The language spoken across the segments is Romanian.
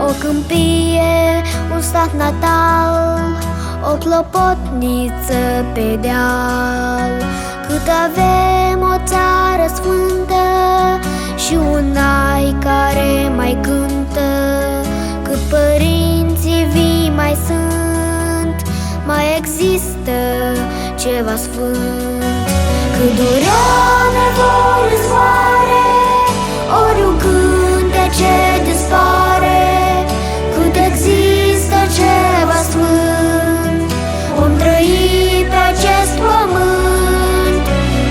O câmpie, un sat natal, o clopotniță pe deal. Cât avem o țară sfântă și un ai care mai cântă. Cât părinții vii mai sunt, mai există ceva sfânt. Cât durea nevoi în soare, ori un cântece dispare. Cât există ceva sfânt, vom trăi pe acest pământ.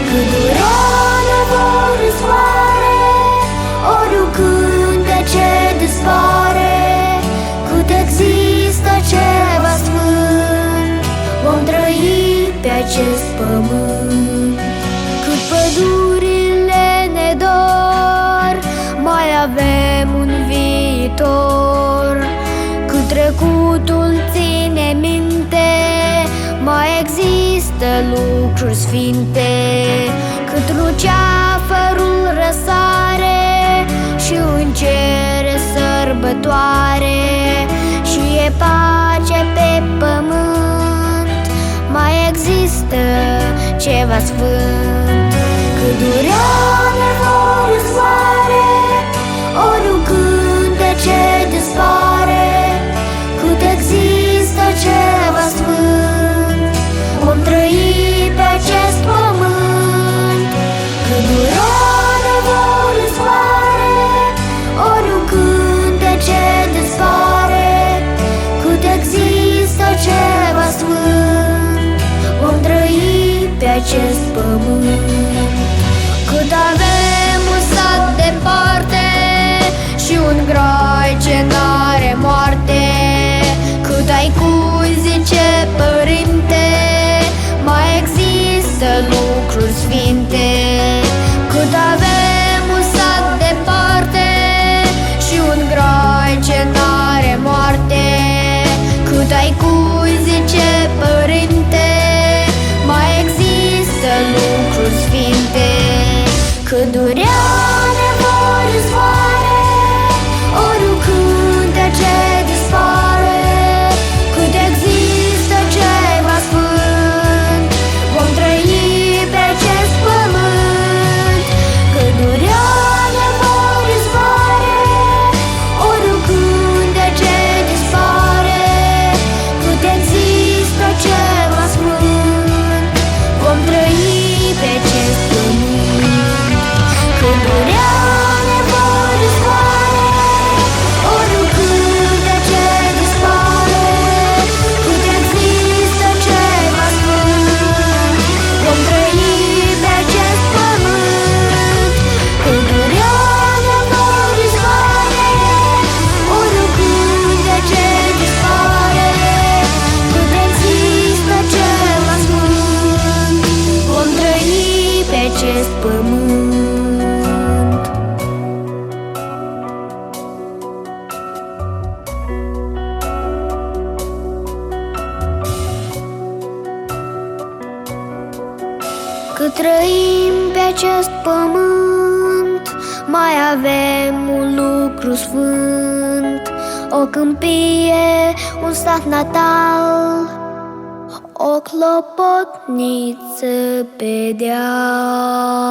Cât durea nevoi în soare, ori un cântece dispare. Cât există ceva sfânt, vom trăi pe acest pământ. Cât pădurile ne dor, mai avem un viitor. Cât trecutul ține minte, mai există lucruri sfinte. Cât luceafărul răsare și în cer e sărbătoare și e pace pe pământ, mai există ceva sfânt. Cât durea nevoi în soare, ori un cântece dispare. Cât există ceva sfânt, vom trăi pe acest pământ. Cât durea nevoi în soare, ori un cântece dispare. Cât există ceva sfânt, vom trăi pe acest pământ. Cât avem un sat departe și un grai ce n-are moarte. Cât ai cui, zice părinte, mai există lucruri sfinte. Cât avem un sat departe și un grai ce n-are moarte. Cât ai cui, zice părinte, mai există lucruri sfinte. Cât durea nevoi în soare, ori un cântece dispare. Cât există ceva sfânt, vom trăi pe acest pământ. Cât durea nevoi în soare, ori un cântece dispare. Cât există ceva sfânt, vom trăi pe acest pământ. Cât durea nevoi în soare, ori un cântece dispare. Cât există ceva sfânt, vom trăi pe acest pământ. Cât durea nevoi în soare, ori un cântece dispare. Cât există ceva sfânt, vom trăi pe acest pământ. Cât trăim pe acest pământ, mai avem un lucru sfânt. O câmpie, un sat natal, o clopotniță pe deal.